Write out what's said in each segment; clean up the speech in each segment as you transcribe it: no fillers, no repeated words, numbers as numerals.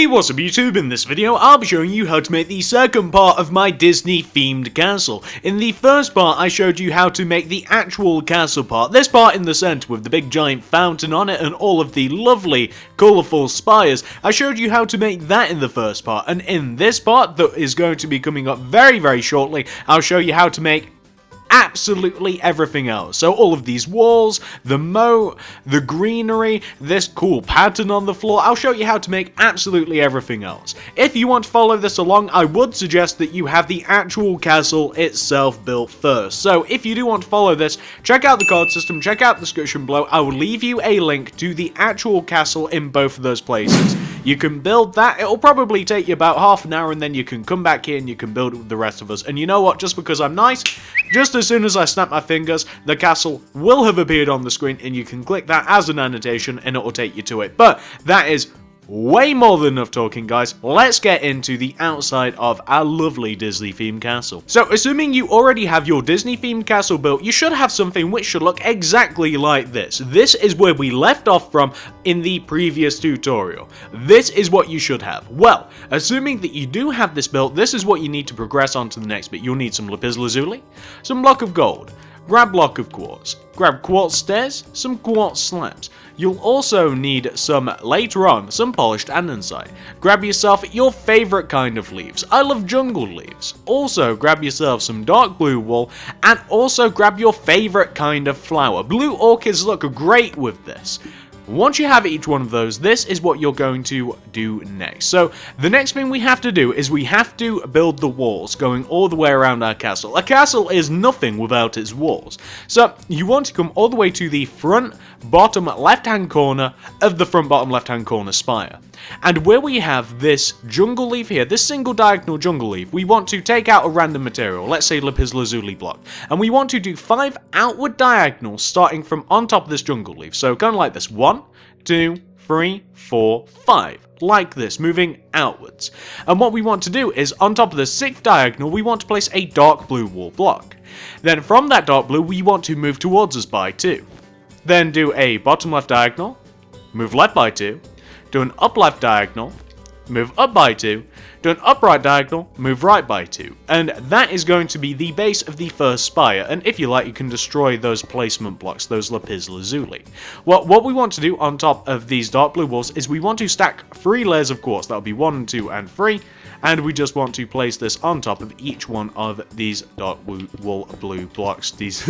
Hey, what's up YouTube? In this video, I'll be showing you how to make the second part of my Disney themed castle. In the first part, I showed you how to make the actual castle part, this part in the center with the big giant fountain on it and all of the lovely, colourful spires. I showed you how to make that in the first part, and in this part that is going to be coming up very shortly, I'll show you how to make absolutely everything else. So all of these walls, the moat, the greenery, this cool pattern on the floor, I'll show you how to make absolutely everything else. If you want to follow this along, I would suggest that you have the actual castle itself built first. So if you do want to follow this, check out the card system, check out the description below. I will leave you a link to the actual castle in both of those places. You can build that. It'll probably take you about half an hour, and then you can come back here and you can build it with the rest of us. And you know what? Just because I'm nice, just as soon as I snap my fingers, the castle will have appeared on the screen, and you can click that as an annotation and it will take you to it. But that is way more than enough talking, guys. Let's get into the outside of our lovely Disney themed castle. So assuming you already have your Disney themed castle built, you should have something which should look exactly like this. This is where we left off from in the previous tutorial. This is what you should have. Well, assuming that you do have this built, this is what you need to progress on to the next bit. You'll need some lapis lazuli, some block of gold, grab block of quartz, grab quartz stairs, some quartz slabs. You'll also need some, later on, some polished andesite. Grab yourself your favourite kind of leaves. I love jungle leaves. Also, grab yourself some dark blue wool, and also grab your favourite kind of flower. Blue orchids look great with this. Once you have each one of those, this is what you're going to do next. So the next thing we have to do is we have to build the walls going all the way around our castle. A castle is nothing without its walls. So you want to come all the way to the front bottom left hand corner of the front bottom left hand corner spire. And where we have this jungle leaf here, this single diagonal jungle leaf, we want to take out a random material, let's say lapis lazuli block, and we want to do 5 outward diagonals starting from on top of this jungle leaf. So kind of like this: 1, 2, 3, 4, 5, like this, moving outwards. And what we want to do is on top of the 6th diagonal, we want to place a dark blue wall block. Then from that dark blue, we want to move towards us by 2. Then do a bottom left diagonal, move left by 2, do an up left diagonal, move up by 2, do an upright diagonal, move right by 2. And that is going to be the base of the first spire, and if you like, you can destroy those placement blocks, those lapis lazuli. Well, what we want to do on top of these dark blue walls is we want to stack 3 layers of quartz. That'll be 1, 2, and 3. And we just want to place this on top of each one of these dark blue blocks. These,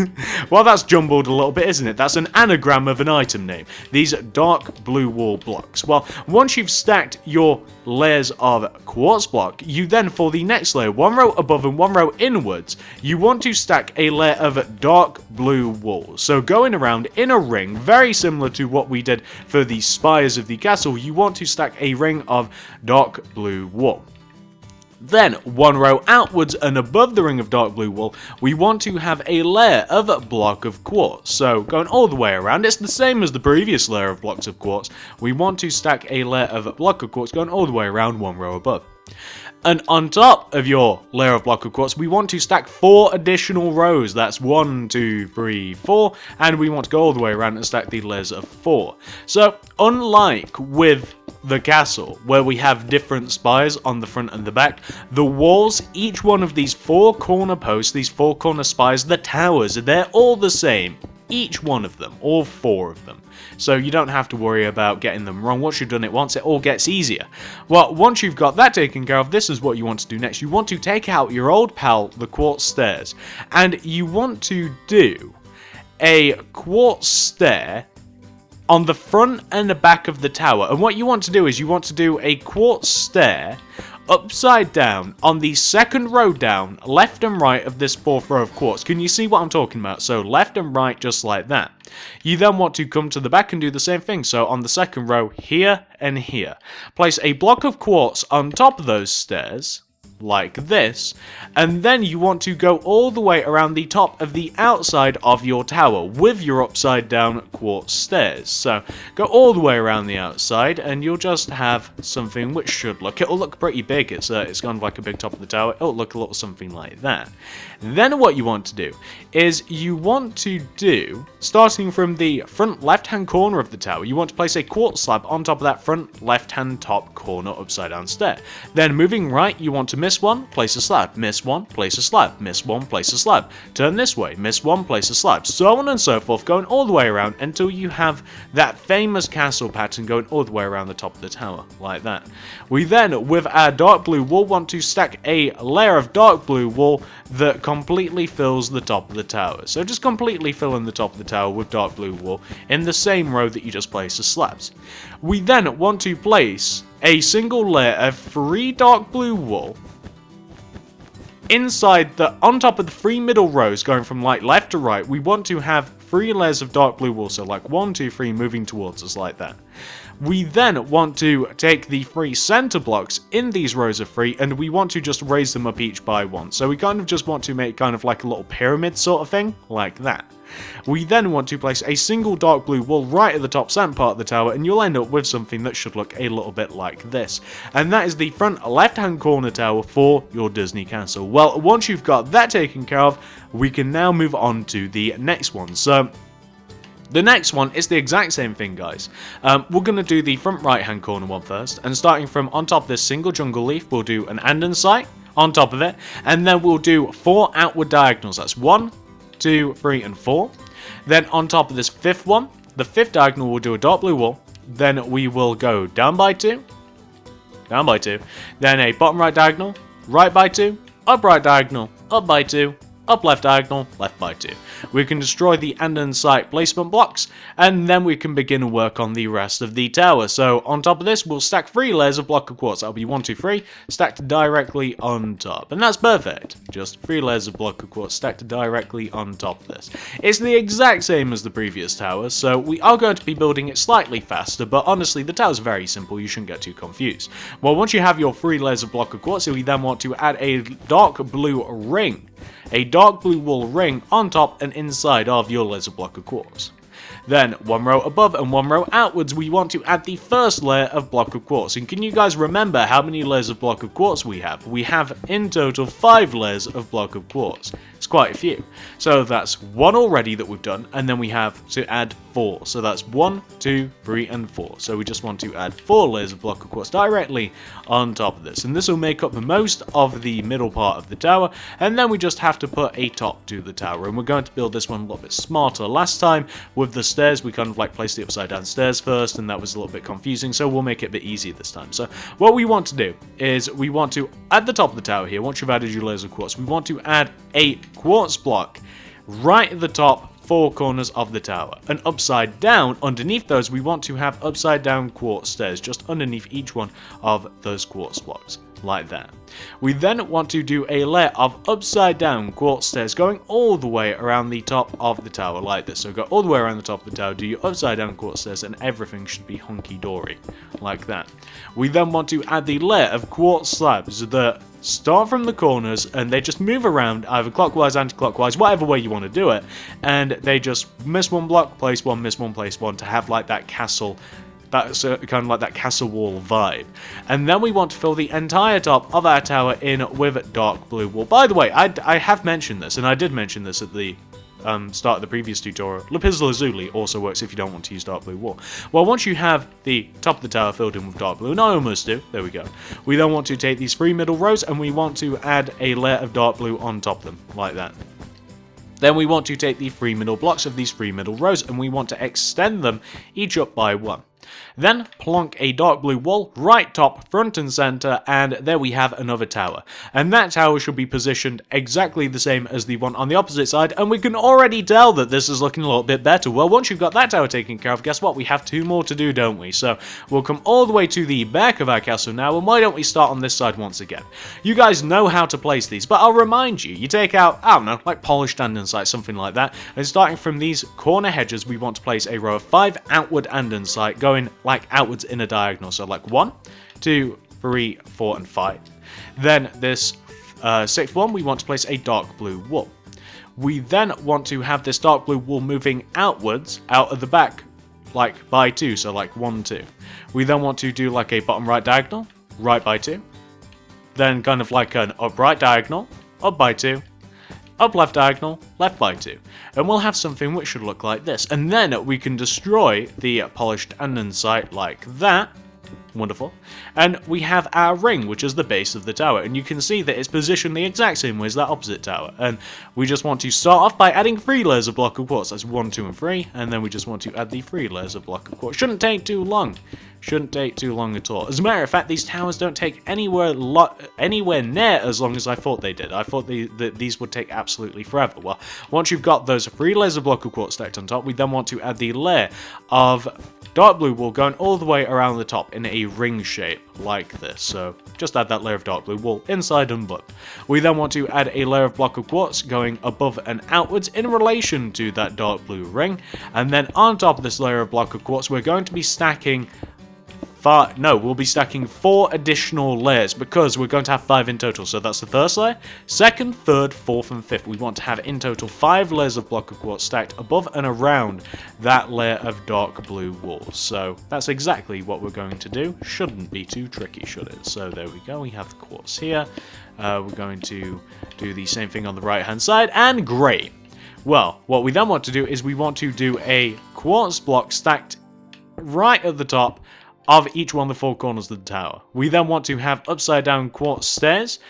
well, that's jumbled a little bit, isn't it? That's an anagram of an item name. These dark blue wall blocks. Well, once you've stacked your layers of quartz block, you then, for the next layer, 1 row above and 1 row inwards, you want to stack a layer of dark blue wool. So going around in a ring, very similar to what we did for the spires of the castle, you want to stack a ring of dark blue wool. Then, 1 row outwards and above the ring of dark blue wool, we want to have a layer of a block of quartz. So, going all the way around, it's the same as the previous layer of blocks of quartz. We want to stack a layer of a block of quartz going all the way around 1 row above. And on top of your layer of block of quartz, we want to stack 4 additional rows. That's 1, 2, 3, 4. And we want to go all the way around and stack the layers of 4. So, unlike with the castle, where we have different spires on the front and the back, the walls, each one of these 4 corner posts, these 4 corner spires, the towers, they're all the same. Each one of them, all 4 of them. So you don't have to worry about getting them wrong. Once you've done it once, it all gets easier. Well, once you've got that taken care of, this is what you want to do next. You want to take out your old pal, the quartz stairs, and you want to do a quartz stair on the front and the back of the tower. And what you want to do is you want to do a quartz stair upside down on the 2nd row down, left and right of this 4th row of quartz. Can you see what I'm talking about? So left and right, just like that. You then want to come to the back and do the same thing. So on the 2nd row, here and here. Place a block of quartz on top of those stairs, like this, and then you want to go all the way around the top of the outside of your tower with your upside down quartz stairs. So go all the way around the outside and you'll just have something which it'll look pretty big. It's kind of like a big top of the tower. It'll look a little something like that. Then what you want to do is you want to do, starting from the front left hand corner of the tower, you want to place a quartz slab on top of that front left hand top corner upside down stair. Then moving right, you want to miss one, place a slab, miss one, place a slab, miss one, place a slab, turn this way, miss one, place a slab, so on and so forth, going all the way around until you have that famous castle pattern going all the way around the top of the tower, like that. We then, with our dark blue wool, want to stack a layer of dark blue wool that completely fills the top of the tower. So just completely fill in the top of the tower with dark blue wool in the same row that you just placed the slabs. We then want to place a single layer of 3 dark blue wool on top of the 3 middle rows going from like left to right. We want to have 3 layers of dark blue wool, so like 1, 2, 3 moving towards us like that. We then want to take the 3 center blocks in these rows of 3 and we want to just raise them up each by 1. So we kind of just want to make kind of like a little pyramid sort of thing, like that. We then want to place a single dark blue wool right at the top center part of the tower and you'll end up with something that should look a little bit like this. And that is the front left hand corner tower for your Disney castle. Well, once you've got that taken care of, we can now move on to the next one. So the next one is the exact same thing, guys. We're going to do the front right hand corner one first, and starting from on top of this single jungle leaf, we'll do an andesite on top of it, and then we'll do 4 outward diagonals. That's 1, 2, 3, and 4. Then on top of this 5th one, the 5th diagonal, we'll do a dark blue wool. Then we will go down by 2, then a bottom right diagonal, right by 2, up right diagonal, up by 2, up left diagonal, left by 2. We can destroy the andesite placement blocks, and then we can begin to work on the rest of the tower. So on top of this, we'll stack 3 layers of block of quartz. That'll be 1, 2, 3, stacked directly on top. And that's perfect. Just 3 layers of block of quartz stacked directly on top of this. It's the exact same as the previous tower, so we are going to be building it slightly faster, but honestly, the tower's very simple. You shouldn't get too confused. Well, once you have your 3 layers of block of quartz, we then want to add a dark blue ring. A dark blue wool ring on top and inside of your laser block of quartz. Then, 1 row above and 1 row outwards, we want to add the first layer of block of quartz. And can you guys remember how many layers of block of quartz we have? We have in total 5 layers of block of quartz. It's quite a few. So that's 1 already that we've done, and then we have to add 4. So that's 1, 2, 3, and 4. So we just want to add 4 layers of block of quartz directly on top of this. And this will make up most of the middle part of the tower, and then we just have to put a top to the tower. And we're going to build this one a little bit smarter. Last time, with the stairs, we kind of like placed the upside down stairs first, and that was a little bit confusing, so we'll make it a bit easier this time. So what we want to do is we want to, at the top of the tower here, once you've added your layers of quartz, we want to add a quartz block right at the top 4 corners of the tower. And upside down, underneath those, we want to have upside down quartz stairs just underneath each one of those quartz blocks, like that. We then want to do a layer of upside down quartz stairs going all the way around the top of the tower like this. So go all the way around the top of the tower, do your upside down quartz stairs, and everything should be hunky-dory like that. We then want to add the layer of quartz slabs that start from the corners and they just move around either clockwise, anti-clockwise, whatever way you want to do it, and they just miss 1 block, place 1, miss 1, place 1 to have like that castle. That's kind of like that castle wall vibe. And then we want to fill the entire top of our tower in with dark blue wool. By the way, I have mentioned this, and I did mention this at the start of the previous tutorial. Lapis lazuli also works if you don't want to use dark blue wool. Well, once you have the top of the tower filled in with dark blue, and I almost do, there we go. We then want to take these 3 middle rows and we want to add a layer of dark blue on top of them, like that. Then we want to take the 3 middle blocks of these 3 middle rows and we want to extend them each up by 1. Then plonk a dark blue wall right top, front and center, and there we have another tower. And that tower should be positioned exactly the same as the one on the opposite side, and we can already tell that this is looking a little bit better. Well, once you've got that tower taken care of, guess what? We have 2 more to do, don't we? So we'll come all the way to the back of our castle now, and why don't we start on this side once again? You guys know how to place these, but I'll remind you, you take out, I don't know, like polished andesite, something like that, and starting from these corner hedges, we want to place a row of 5 outward andesite going like outwards in a diagonal. So like 1, 2, 3, 4, and 5. Then this sixth one, we want to place a dark blue wall. We then want to have this dark blue wall moving outwards, out of the back, like by 2, so like 1, 2. We then want to do like a bottom right diagonal, right by 2. Then kind of like an up right diagonal, up by 2. Up left diagonal, left by 2. And we'll have something which should look like this. And then we can destroy the polished andesite like that. Wonderful. And we have our ring, which is the base of the tower, and you can see that it's positioned the exact same way as that opposite tower. And we just want to start off by adding 3 layers of block of quartz. That's 1, 2, and 3, and then we just want to add the 3 layers of block of quartz. Shouldn't take too long. Shouldn't take too long at all. As a matter of fact, these towers don't take anywhere near as long as I thought they did. I thought that these would take absolutely forever. Well, once you've got those 3 layers of block of quartz stacked on top, we then want to add the layer of dark blue wool going all the way around the top in a ring shape like this. So just add that layer of dark blue wool inside and butt. We then want to add a layer of block of quartz going above and outwards in relation to that dark blue ring. And then on top of this layer of block of quartz, we're going to be stacking we'll be stacking 4 additional layers because we're going to have 5 in total. So that's the first layer, second, third, fourth, and fifth. We want to have in total 5 layers of block of quartz stacked above and around that layer of dark blue wool. So that's exactly what we're going to do. Shouldn't be too tricky, should it? So there we go. We have the quartz here. We're going to do the same thing on the right hand side, and great. Well, what we then want to do is we want to do a quartz block stacked right at the top of each one of the 4 corners of the tower. We then want to have upside down quartz stairs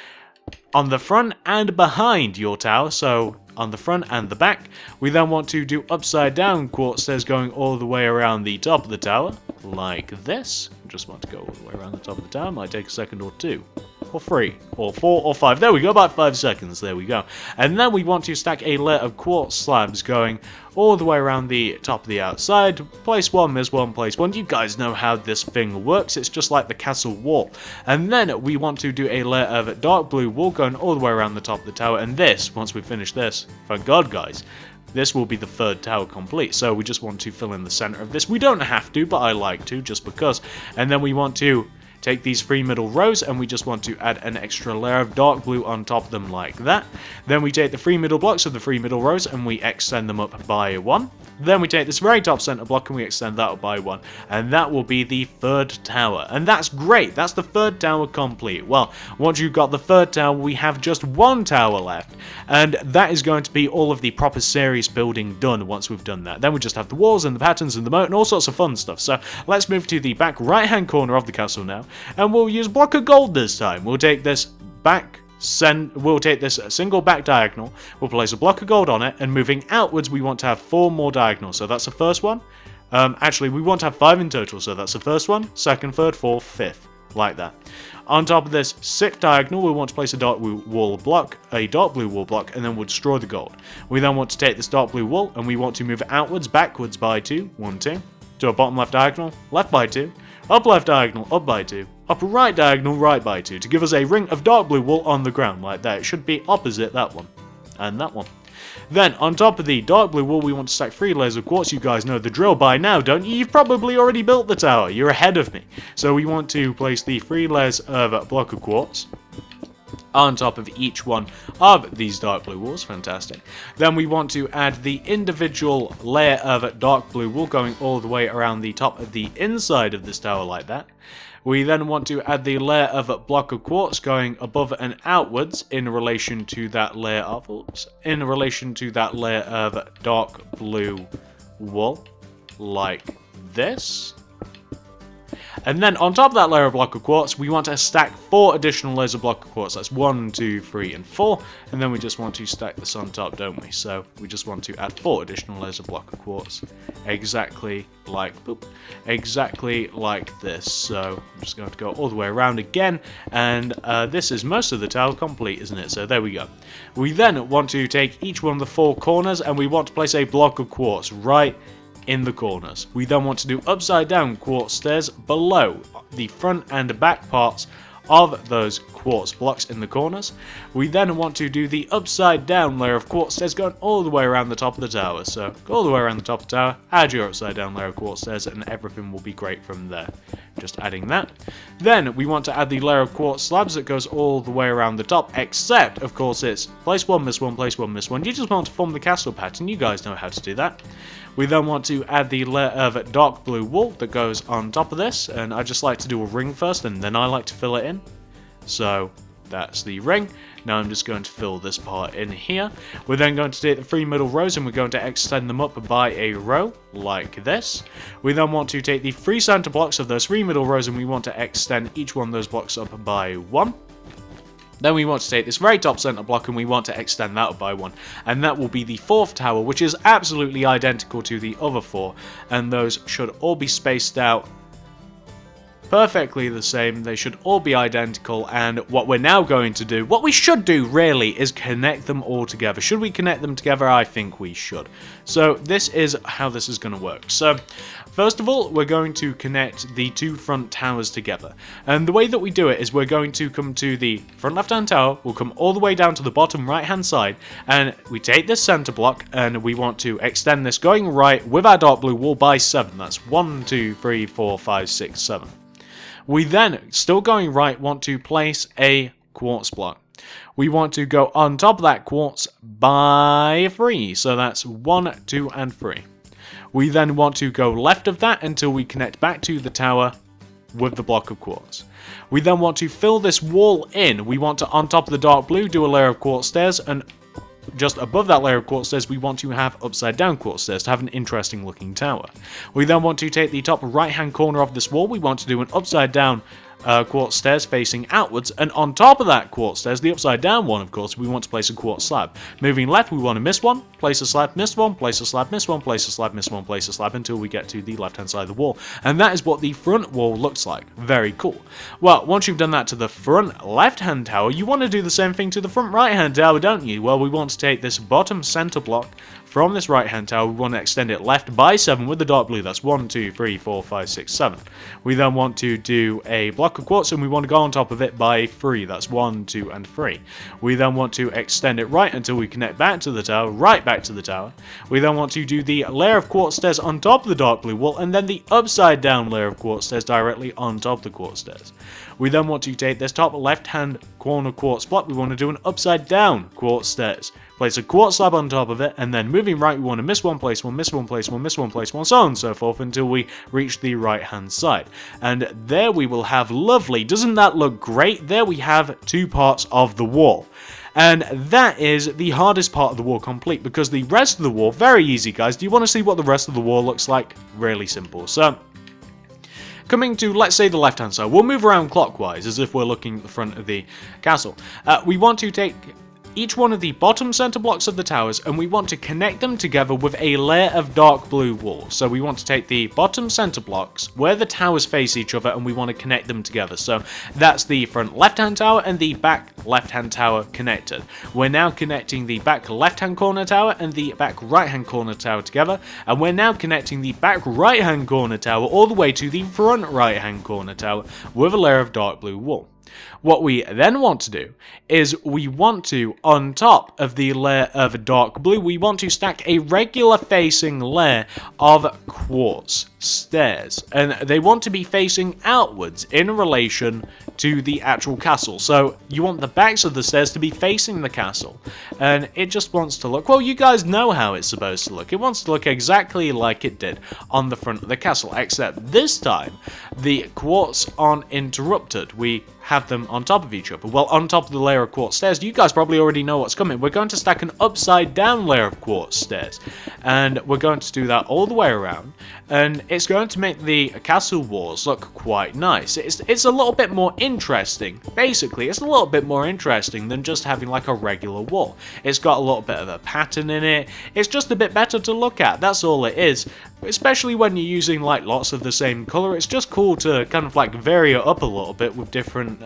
on the front and behind your tower, so on the front and the back. We then want to do upside down quartz stairs going all the way around the top of the tower, like this. Just want to go all the way around the top of the tower. Might take a second or 2, or 3, or 4, or 5. There we go, about 5 seconds. There we go. And then we want to stack a layer of quartz slabs going all the way around the top of the outside. Place 1, miss 1, place 1. You guys know how this thing works. It's just like the castle wall. And then we want to do a layer of dark blue wool going all the way around the top of the tower. And this, once we finish this, thank God, guys, this will be the 3rd tower complete. So we just want to fill in the center of this. We don't have to, but I like to, just because. And then we want to take these 3 middle rows, and we just want to add an extra layer of dark blue on top of them like that. Then we take the 3 middle blocks of the 3 middle rows, and we extend them up by 1. Then we take this very top center block, and we extend that up by 1. And that will be the 3rd tower. And that's great. That's the 3rd tower complete. Well, once you've got the 3rd tower, we have just 1 tower left. And that is going to be all of the proper serious building done once we've done that. Then we just have the walls and the patterns and the moat and all sorts of fun stuff. So let's move to the back right-hand corner of the castle now. And we'll use block of gold this time. We'll take this single back diagonal, we'll place a block of gold on it, and moving outwards we want to have 4 more diagonals. So that's the first one. Actually, we want to have 5 in total, so that's the first one, second, third, fourth, fifth, like that. On top of this 6th diagonal, we want to place a dark blue wool block, and then we'll destroy the gold. We then want to take this dark blue wool, and we want to move it outwards, backwards by 2, 1, 2, to a bottom left diagonal, left by 2, up left diagonal, up by 2, up right diagonal, right by 2, to give us a ring of dark blue wool on the ground, like that. It should be opposite that one, and that one. Then, on top of the dark blue wool, we want to stack 3 layers of quartz. You guys know the drill by now, don't you? You've probably already built the tower. You're ahead of me. So we want to place the 3 layers of block of quartz on top of each one of these dark blue walls. Fantastic. Then we want to add the individual layer of dark blue wool going all the way around the top of the inside of this tower like that. We then want to add the layer of block of quartz going above and outwards in relation to that layer of dark blue wool like this. And then on top of that layer of block of quartz, we want to stack 4 additional layers of block of quartz. That's 1, 2, 3, and 4. And then we just want to stack this on top, don't we? So we just want to add 4 additional layers of block of quartz. Exactly like this. So I'm just going to go all the way around again. And this is most of the tower complete, isn't it? So there we go. We then want to take each one of the 4 corners, and we want to place a block of quartz right in the corners. We then want to do upside down quartz stairs below the front and back parts of those quartz blocks in the corners. We then want to do the upside down layer of quartz stairs going all the way around the top of the tower. So go all the way around the top of the tower, add your upside down layer of quartz stairs, and everything will be great from there. Just adding that. Then we want to add the layer of quartz slabs that goes all the way around the top, except of course it's place one, miss one, place one, miss one. You just want to form the castle pattern, you guys know how to do that. We then want to add the layer of dark blue wool that goes on top of this, and I just like to do a ring first and then I like to fill it in. So that's the ring. Now I'm just going to fill this part in here. We're then going to take the 3 middle rows and we're going to extend them up by a row, like this. We then want to take the 3 center blocks of those 3 middle rows and we want to extend each one of those blocks up by 1. Then we want to take this very top center block and we want to extend that up by 1. And that will be the 4th tower, which is absolutely identical to the other 4. And those should all be spaced out perfectly the same. They should all be identical, and what we're now going to do, what we should do really, is connect them all together. Should we connect them together? I think we should. So this is how this is going to work. So first of all, we're going to connect the 2 front towers together, and the way that we do it is we're going to come to the front left hand tower, we'll come all the way down to the bottom right hand side, and we take this center block and we want to extend this going right with our dark blue wool by 7. That's 1, 2, 3, 4, 5, 6, 7. We then, still going right, want to place a quartz block. We want to go on top of that quartz by 3, so that's 1, 2, and 3. We then want to go left of that until we connect back to the tower with the block of quartz. We then want to fill this wall in. We want to, on top of the dark blue, do a layer of quartz stairs, and just above that layer of quartz stairs, we want to have upside down quartz stairs to have an interesting looking tower. We then want to take the top right hand corner of this wall, we want to do an upside down quartz stairs facing outwards, and on top of that quartz stairs, the upside down one of course, we want to place a quartz slab. Moving left, we want to miss one, place a slab, miss one, place a slab, miss one, place a slab, miss one, place a slab, until we get to the left hand side of the wall. And that is what the front wall looks like. Very cool. Well, once you've done that to the front left hand tower, you want to do the same thing to the front right hand tower, don't you? Well, we want to take this bottom center block from this right hand tower, we want to extend it left by 7 with the dark blue. That's 1, 2, 3, 4, 5, 6, 7. We then want to do a block of quartz and we want to go on top of it by 3. That's 1, 2, and 3. We then want to extend it right until we connect back to the tower, right back to the tower. We then want to do the layer of quartz stairs on top of the dark blue wall, and then the upside down layer of quartz stairs directly on top of the quartz stairs. We then want to take this top left hand corner quartz block, we want to do an upside down quartz stairs. Place a quartz slab on top of it, and then moving right, we want to miss one, place one, miss one, place one, miss one, place one, so on and so forth until we reach the right hand side. And there we will have lovely, doesn't that look great? There we have 2 parts of the wall. And that is the hardest part of the wall complete, because the rest of the wall, very easy guys. Do you want to see what the rest of the wall looks like? Really simple. So coming to, let's say, the left hand side, we'll move around clockwise as if we're looking at the front of the castle. We want to take each one of the bottom center blocks of the towers and we want to connect them together with a layer of dark blue wool. So we want to take the bottom center blocks where the towers face each other and we want to connect them together. So that's the front left hand tower and the back left hand tower connected. We're now connecting the back left hand corner tower and the back right hand corner tower together, and we're now connecting the back right hand corner tower all the way to the front right hand corner tower with a layer of dark blue wool. What we then want to do is we want to, on top of the layer of dark blue, we want to stack a regular facing layer of quartz stairs, and they want to be facing outwards in relation to the actual castle. So you want the backs of the stairs to be facing the castle, and it just wants to look, well, you guys know how it's supposed to look. It wants to look exactly like it did on the front of the castle, except this time the quartz aren't interrupted. We have them on top of each other. Well, on top of the layer of quartz stairs, you guys probably already know what's coming. We're going to stack an upside down layer of quartz stairs, and we're going to do that all the way around, and it's going to make the castle walls look quite nice. It's a little bit more interesting. Basically, it's a little bit more interesting than just having like a regular wall. It's got a little bit of a pattern in it. It's just a bit better to look at. That's all it is. Especially when you're using like lots of the same color, it's just cool to kind of like vary it up a little bit with different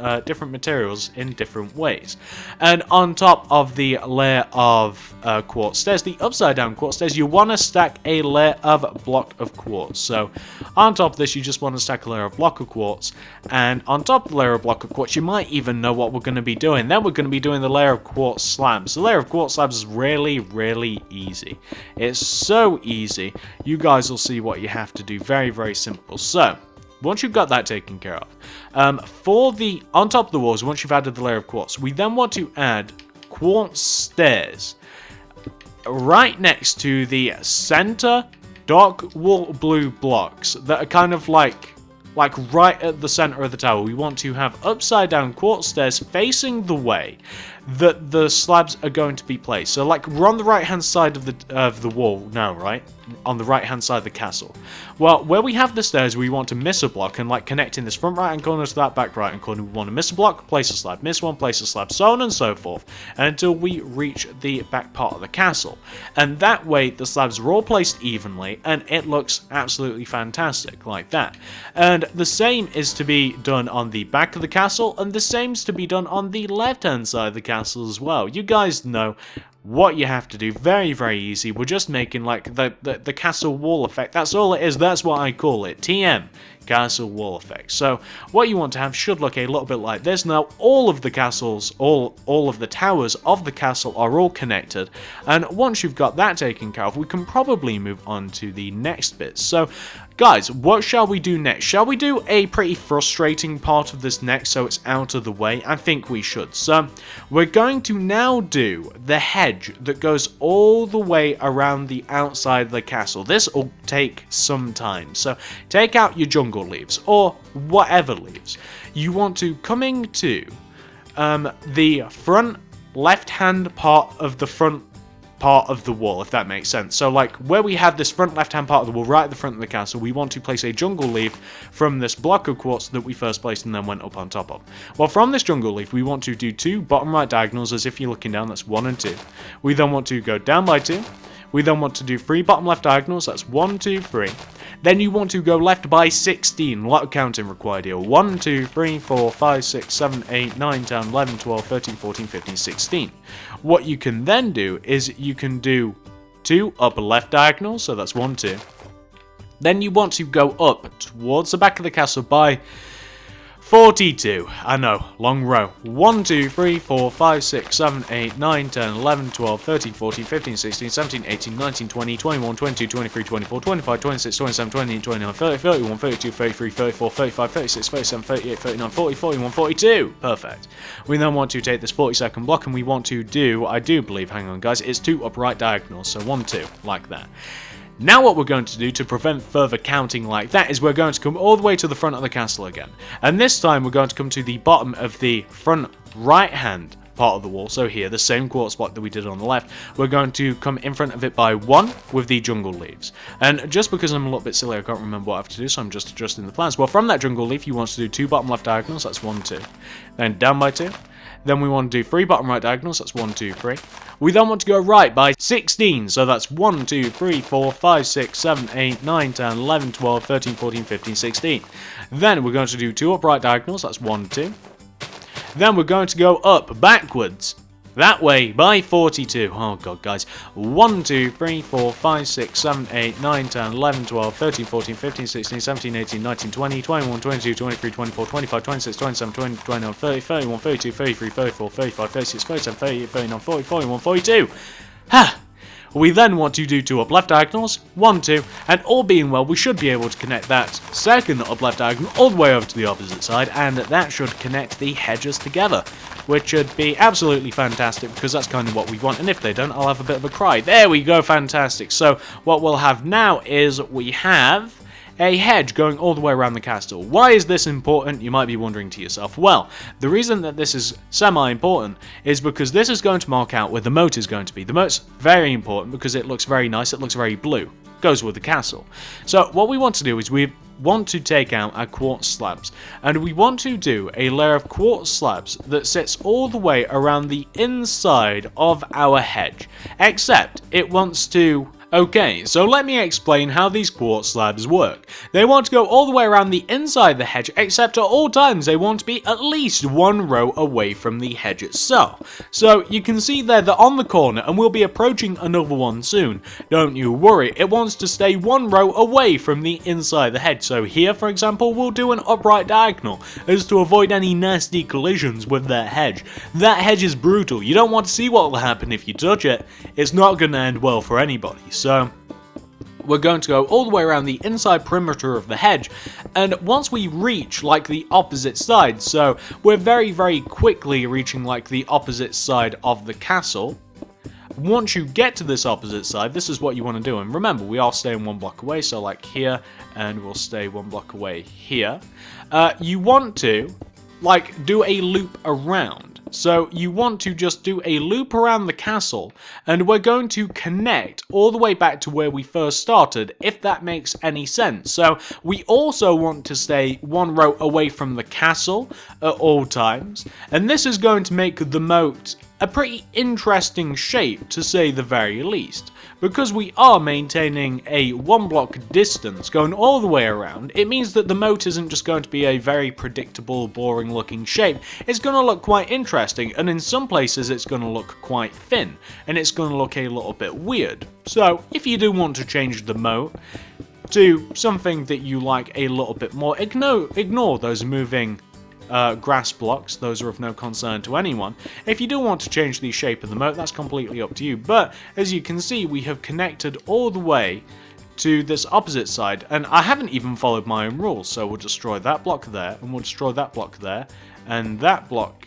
materials in different ways. And on top of the layer of quartz stairs, the upside down quartz stairs, you want to stack a layer of block of quartz. So So on top of this, you just want to stack a layer of block of quartz, and on top of the layer of block of quartz, you might even know what we're going to be doing. Then we're going to be doing the layer of quartz slabs. The layer of quartz slabs is really, really easy. It's so easy. You guys will see what you have to do. Very, very simple. So once you've got that taken care of, on top of the walls, once you've added the layer of quartz, we then want to add quartz stairs right next to the center dark wool blue blocks that are kind of like right at the center of the tower. We want to have upside down quartz stairs facing the way that the slabs are going to be placed. So like we're on the right hand side of the wall now, right? On the right hand side of the castle. Well, where we have the stairs, we want to miss a block and like connecting this front right hand corner to that back right hand corner. We want to miss a block, place a slab, miss one, place a slab, so on and so forth, until we reach the back part of the castle. And that way the slabs are all placed evenly and it looks absolutely fantastic like that. And the same is to be done on the back of the castle, and the same is to be done on the left hand side of the castle as well. You guys know what you have to do. Very, very easy. We're just making like the castle wall effect. That's all it is. That's what I call it. TM. Castle wall effect. So what you want to have should look a little bit like this. Now all of the castles, all of the towers of the castle are all connected, and once you've got that taken care of, we can probably move on to the next bit. So guys, what shall we do next? Shall we do a pretty frustrating part of this next so it's out of the way? I think we should. So we're going to now do the hedge that goes all the way around the outside of the castle. This will take some time. So take out your jungle leaves or whatever leaves. You want to coming to the front left hand part of the front part of the wall, if that makes sense. So like where we have this front left hand part of the wall right at the front of the castle, we want to place a jungle leaf from this block of quartz that we first placed and then went up on top of. Well, from this jungle leaf we want to do 2 bottom right diagonals, as if you're looking down, that's 1 and 2. We then want to go down by 2. We then want to do 3 bottom left diagonals, that's 1, 2, 3. Then you want to go left by 16. A lot of counting required here. 1, 2, 3, 4, 5, 6, 7, 8, 9, 10, 11, 12, 13, 14, 15, 16. What you can then do is you can do 2 upper left diagonals, so that's 1, 2. Then you want to go up towards the back of the castle by 42. I know, long row. 1, 2, 3, 4, 5, 6, 7, 8, 9, 10, 11, 12, 13, 14, 15, 16, 17, 18, 19, 20, 21, 22, 23, 24, 25, 26, 27, 28, 29, 30, 31, 32, 33, 34, 35, 36, 37, 38, 39, 40, 41, 42. Perfect. We then want to take this 40-second block and we want to do, I do believe, hang on guys, it's 2 upright diagonals, so 1, 2, like that. Now what we're going to do to prevent further counting like that is we're going to come all the way to the front of the castle again. And this time we're going to come to the bottom of the front right hand part of the wall. So here, the same quartz block that we did on the left, we're going to come in front of it by 1 with the jungle leaves. And just because I'm a little bit silly, I can't remember what I have to do, so I'm just adjusting the plans. Well, from that jungle leaf, you want to do 2 bottom left diagonals, that's 1, 2. Then down by 2. Then we want to do 3 bottom right diagonals, that's 1, 2, 3. We then want to go right by 16, so that's 1, 2, 3, 4, 5, 6, 7, 8, 9, 10, 11, 12, 13, 14, 15, 16. Then we're going to do 2 upright diagonals, that's 1, 2. Then we're going to go up backwards that way by 42. Oh god, guys. 1, 2, 3, 4, 5, 6, 7, 8, 9, 10, 11, 12, 13, 14, 15, 16, 17, 18, 19, 20, 21, 22, 23, 24, 25, 26, 27, 28, 29, 30, 31, 32, 33, 34, 35, 36, 37, 38, 39, 40, 41, 42. Ha! We then want to do 2 up left diagonals, 1, 2, and all being well, we should be able to connect that second up left diagonal all the way over to the opposite side, and that should connect the hedges together, which should be absolutely fantastic, because that's kind of what we want, and if they don't, I'll have a bit of a cry. There we go, fantastic. So what we'll have now is we have a hedge going all the way around the castle. Why is this important, you might be wondering to yourself? Well, the reason that this is semi-important is because this is going to mark out where the moat is going to be. The moat's very important because it looks very nice, it looks very blue. Goes with the castle. So what we want to do is we want to take out our quartz slabs, and we want to do a layer of quartz slabs that sits all the way around the inside of our hedge, except it wants to Okay, so let me explain how these quartz slabs work. They want to go all the way around the inside the hedge, except at all times they want to be at least one row away from the hedge itself. So you can see there they're on the corner, and we'll be approaching another one soon. Don't you worry, it wants to stay one row away from the inside the hedge. So here, for example, we'll do an upright diagonal, as to avoid any nasty collisions with that hedge. That hedge is brutal, you don't want to see what will happen if you touch it. It's not going to end well for anybody. So we're going to go all the way around the inside perimeter of the hedge, and once we reach like the opposite side, so we're very quickly reaching like the opposite side of the castle. Once you get to this opposite side, this is what you want to do, and remember, we are staying one block away, so like here, and we'll stay one block away here. You want to like do a loop around. So you want to just do a loop around the castle, and we're going to connect all the way back to where we first started, if that makes any sense. So we also want to stay one row away from the castle at all times, and this is going to make the moat a pretty interesting shape, to say the very least. Because we are maintaining a one block distance going all the way around, it means that the moat isn't just going to be a very predictable, boring looking shape. It's going to look quite interesting, and in some places it's going to look quite thin, and it's going to look a little bit weird. So if you do want to change the moat to something that you like a little bit more, ignore those moving grass blocks. Those are of no concern to anyone. If you do want to change the shape of the moat, that's completely up to you, but as you can see, we have connected all the way to this opposite side, and I haven't even followed my own rules, so we'll destroy that block there, and we'll destroy that block there, and that block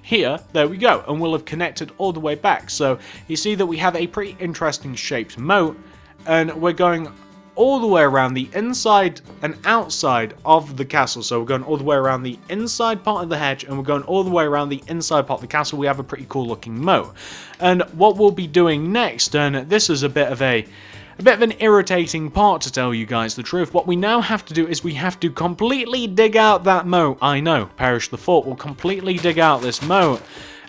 here. There we go, and we'll have connected all the way back. So you see that we have a pretty interesting shaped moat, and we're going all the way around the inside and outside of the castle. So we're going all the way around the inside part of the hedge, and we're going all the way around the inside part of the castle. We have a pretty cool looking moat. And what we'll be doing next, and this is a bit of an irritating part, to tell you guys the truth. What we now have to do is we have to completely dig out that moat. I know, perish the thought, we'll completely dig out this moat.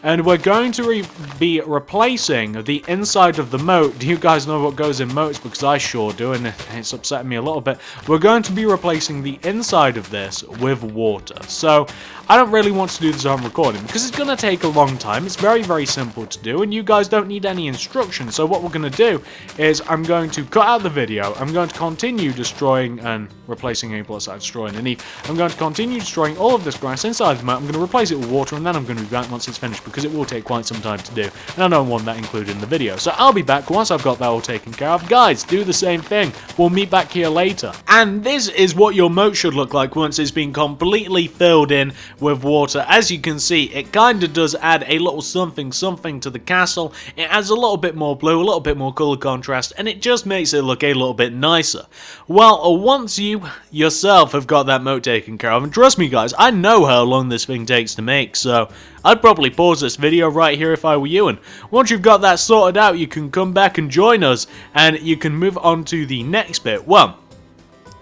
And we're going to be replacing the inside of the moat. Do you guys know what goes in moats? Because I sure do, and it's upsetting me a little bit. We're going to be replacing the inside of this with water. So I don't really want to do this on recording, because it's going to take a long time. It's very simple to do, and you guys don't need any instructions. So what we're going to do is I'm going to cut out the video. I'm going to continue destroying and replacing a plus side, destroying underneath. I'm going to continue destroying all of this grass inside the moat. I'm going to replace it with water, and then I'm going to be back once it's finished, because it will take quite some time to do, and I don't want that included in the video. So I'll be back once I've got that all taken care of. Guys, do the same thing. We'll meet back here later. And this is what your moat should look like once it's been completely filled in with water. As you can see, it kind of does add a little something to the castle. It adds a little bit more blue, a little bit more color contrast, and it just makes it look a little bit nicer. Well, once you yourself have got that moat taken care of, and trust me guys, I know how long this thing takes to make, so I'd probably pause this video right here if I were you, and once you've got that sorted out, you can come back and join us, and you can move on to the next bit. Well,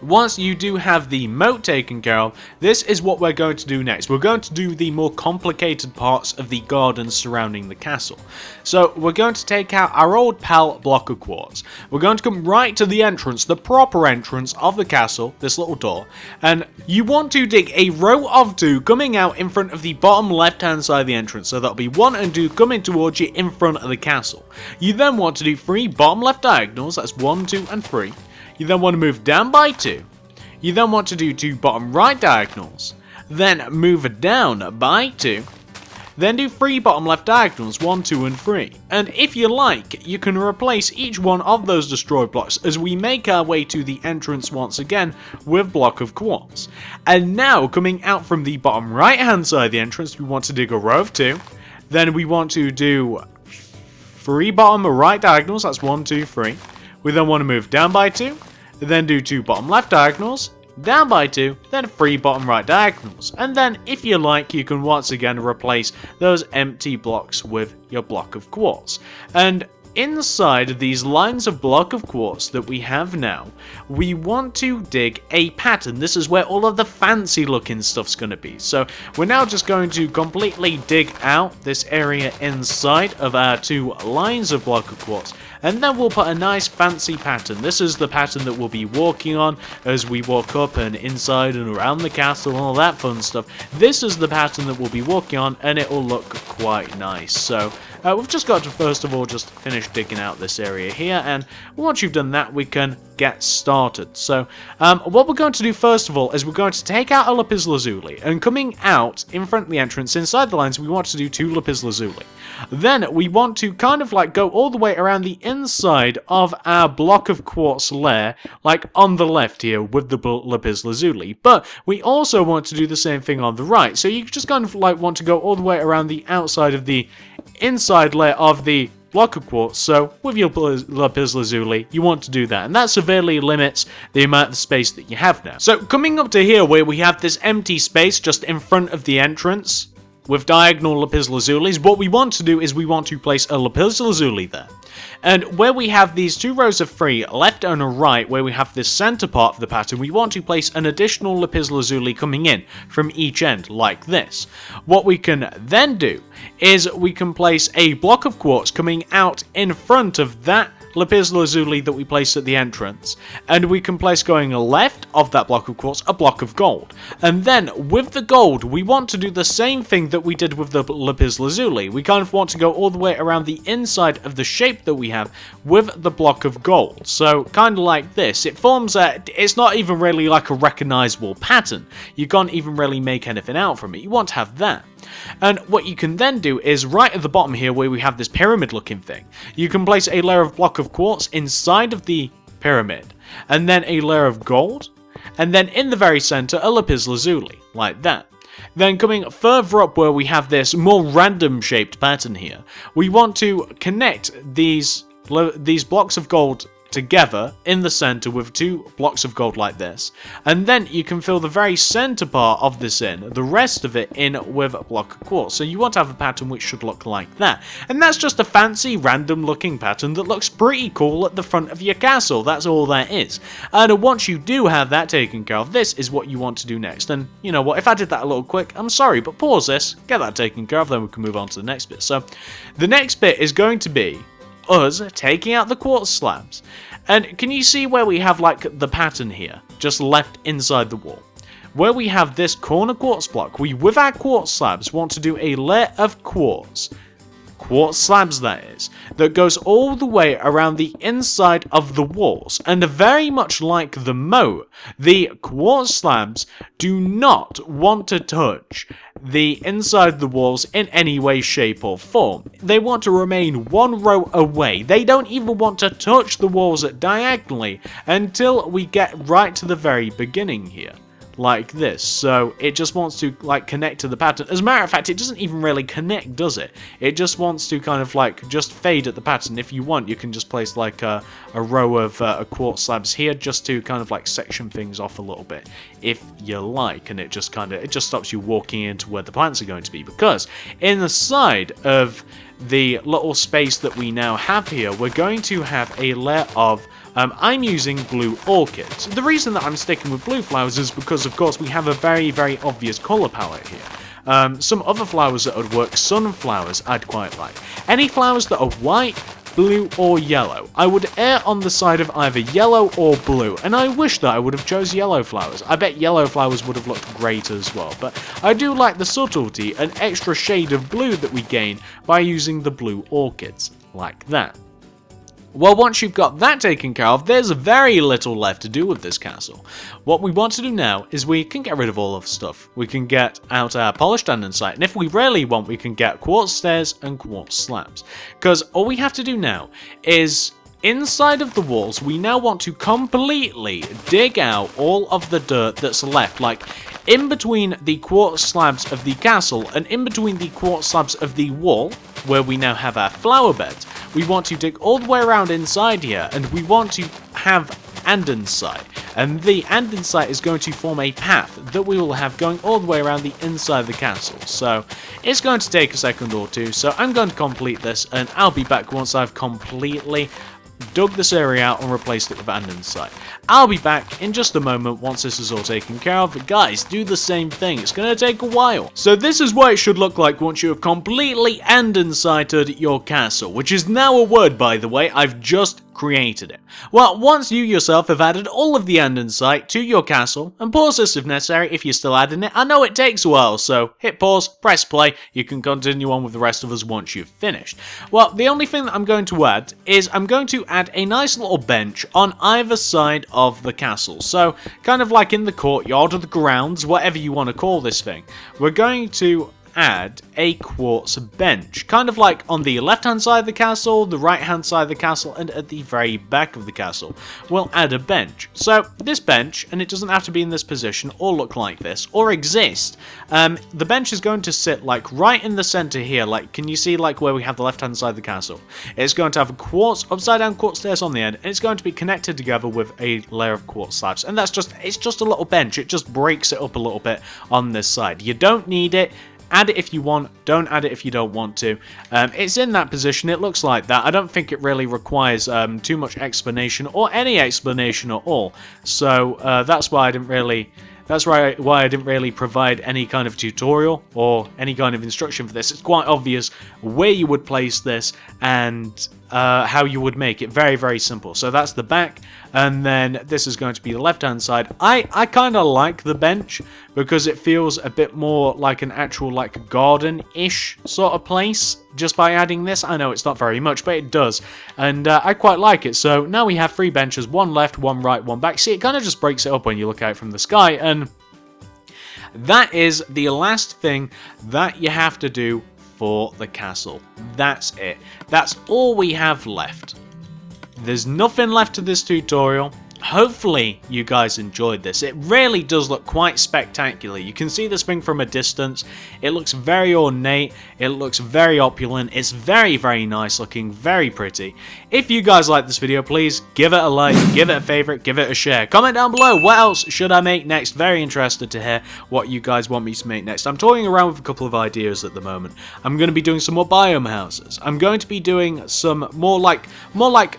once you do have the moat taken care of, this is what we're going to do next. We're going to do the more complicated parts of the gardens surrounding the castle. So we're going to take out our old pal block of quartz. We're going to come right to the entrance, the proper entrance of the castle, this little door, and you want to dig a row of 2 coming out in front of the bottom left hand side of the entrance. So that'll be 1 and 2 coming towards you in front of the castle. You then want to do 3 bottom left diagonals, that's 1, 2 and 3. You then want to move down by 2. You then want to do 2 bottom right diagonals. Then move down by 2. Then do 3 bottom left diagonals, 1, 2 and 3. And if you like, you can replace each one of those destroyed blocks as we make our way to the entrance once again with block of quartz. And now, coming out from the bottom right hand side of the entrance, we want to dig a row of 2. Then we want to do 3 bottom right diagonals, that's 1, 2, 3. We then want to move down by 2. Then do 2 bottom left diagonals, down by 2, then 3 bottom right diagonals. And then, if you like, you can once again replace those empty blocks with your block of quartz. And inside these lines of block of quartz that we have now, we want to dig a pattern. This is where all of the fancy looking stuff's going to be. So we're now just going to completely dig out this area inside of our 2 lines of block of quartz, and then we'll put a nice fancy pattern. This is the pattern that we'll be walking on as we walk up and inside and around the castle and all that fun stuff. This is the pattern that we'll be walking on, and it will look quite nice. So we've just got to first of all just finish digging out this area here, and once you've done that we can get started. So what we're going to do first of all is we're going to take out a lapis lazuli, and coming out in front of the entrance inside the lines we want to do 2 lapis lazuli. Then we want to kind of like go all the way around the inside of our block of quartz layer, like on the left here with the lapis lazuli, but we also want to do the same thing on the right. So you just kind of like want to go all the way around the outside of the inside layer of the block of quartz. So with your lapis lazuli you want to do that, and that severely limits the amount of space that you have now. So coming up to here where we have this empty space just in front of the entrance with diagonal lapis lazulis, what we want to do is we want to place a lapis lazuli there. And where we have these 2 rows of 3, left and a right, where we have this center part of the pattern, we want to place an additional lapis lazuli coming in from each end, like this. What we can then do is we can place a block of quartz coming out in front of that lapis lazuli that we place at the entrance, and we can place going left of that block of quartz a block of gold. And then with the gold we want to do the same thing that we did with the lapis lazuli. We kind of want to go all the way around the inside of the shape that we have with the block of gold. So kind of like this. It forms a, it's not even really like a recognizable pattern. You can't even really make anything out from it. You want to have that. And what you can then do is right at the bottom here where we have this pyramid looking thing, you can place a layer of block of quartz inside of the pyramid, and then a layer of gold, and then in the very center a lapis lazuli, like that. Then coming further up where we have this more random shaped pattern here, we want to connect these blocks of gold together in the center with 2 blocks of gold like this, and then you can fill the very center part of this in, the rest of it in with a block of quartz. So you want to have a pattern which should look like that, and that's just a fancy random looking pattern that looks pretty cool at the front of your castle. That's all that is. And once you do have that taken care of, this is what you want to do next. And you know what, if I did that a little quick, I'm sorry, but pause this, get that taken care of, then we can move on to the next bit. So the next bit is going to be us taking out the quartz slabs. And can you see where we have like the pattern here just left inside the wall? Where we have this corner quartz block, we with our quartz slabs want to do a layer of quartz slabs that is, that goes all the way around the inside of the walls. And very much like the moat, the quartz slabs do not want to touch the inside of the walls in any way, shape or form. They want to remain 1 row away. They don't even want to touch the walls diagonally until we get right to the very beginning here, like this. So it just wants to like connect to the pattern. As a matter of fact, it doesn't even really connect, does it? It just wants to kind of like just fade at the pattern. If you want, you can just place like a row of quartz slabs here just to kind of like section things off a little bit if you like, and it just stops you walking into where the plants are going to be, because in the side of the little space that we now have here, we're going to have a layer of I'm using blue orchids. The reason that I'm sticking with blue flowers is because, of course, we have a very, very obvious colour palette here. Some other flowers that would work, sunflowers, I'd quite like. Any flowers that are white, blue or yellow. I would err on the side of either yellow or blue, and I wish that I would have chose yellow flowers. I bet yellow flowers would have looked great as well, but I do like the subtlety, an extra shade of blue that we gain by using the blue orchids, like that. Well, once you've got that taken care of, there's very little left to do with this castle. What we want to do now is we can get rid of all of the stuff. We can get out our polished andesite, and if we really want, we can get quartz stairs and quartz slabs. Because all we have to do now is, inside of the walls, we now want to completely dig out all of the dirt that's left, like in between the quartz slabs of the castle and in between the quartz slabs of the wall, where we now have our flower beds. We want to dig all the way around inside here, and we want to have andesite. and the andesite is going to form a path that we will have going all the way around the inside of the castle. So it's going to take a second or two, so I'm going to complete this, and I'll be back once I've completely dug this area out and replaced it with andesite. I'll be back in just a moment once this is all taken care of. But guys, do the same thing. It's going to take a while. So this is what it should look like once you have completely andesited your castle, which is now a word, by the way. I've just created it. Well, once you yourself have added all of the andesite to your castle, and pause this if necessary if you're still adding it. I know it takes a while, so hit pause, press play, you can continue on with the rest of us once you've finished. Well, the only thing that I'm going to add is I'm going to add a nice little bench on either side of the castle. So, kind of like in the courtyard or the grounds, whatever you want to call this thing. We're going to add a quartz bench, kind of like on the left hand side of the castle, the right hand side of the castle, and at the very back of the castle we'll add a bench. So this bench, and it doesn't have to be in this position or look like this or exist, the bench is going to sit like right in the center here. Like, can you see like where we have the left hand side of the castle? It's going to have a quartz, upside down quartz stairs on the end, and it's going to be connected together with a layer of quartz slabs, and it's just a little bench. It just breaks it up a little bit on this side. You don't need it. Add it if you want, don't add it if you don't want to. It's in that position, it looks like that. I don't think it really requires too much explanation or any explanation at all. So that's why I didn't really... That's why I didn't really provide any kind of tutorial or any kind of instruction for this. It's quite obvious where you would place this and how you would make it. Very, very simple. So that's the back, and then this is going to be the left-hand side. I kind of like the bench because it feels a bit more like an actual like garden-ish sort of place just by adding this. I know it's not very much, but it does, and I quite like it. So now we have 3 benches, one left, one right, one back. See, it kind of just breaks it up when you look out from the sky, and that is the last thing that you have to do for the castle. That's it. That's all we have left. There's nothing left to this tutorial. Hopefully you guys enjoyed this. It really does look quite spectacular. You can see this thing from a distance. It looks very ornate. It looks very opulent. It's very, very nice looking. Very pretty. If you guys like this video, please give it a like, give it a favorite, give it a share. Comment down below what else should I make next. Very interested to hear what you guys want me to make next. I'm toying around with a couple of ideas at the moment. I'm going to be doing some more biome houses. I'm going to be doing some more like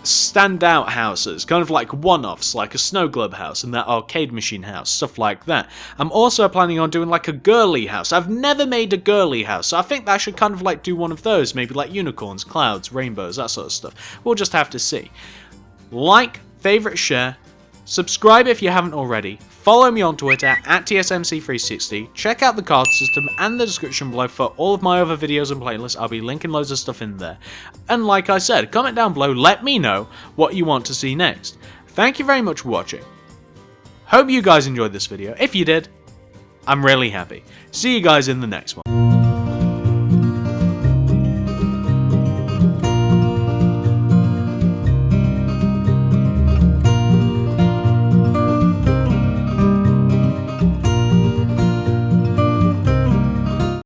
standout houses, kind of like one-offs, like a snow globe house and that arcade machine house, stuff like that. I'm also planning on doing like a girly house. I've never made a girly house, so I think that I should kind of like do one of those, maybe like unicorns, clouds, rainbows, that sort of stuff. We'll just have to see. Like, favorite, share, subscribe if you haven't already, follow me on Twitter at TSMC360, check out the card system and the description below for all of my other videos and playlists. I'll be linking loads of stuff in there. And like I said, comment down below, let me know what you want to see next. Thank you very much for watching. Hope you guys enjoyed this video. If you did, I'm really happy. See you guys in the next one.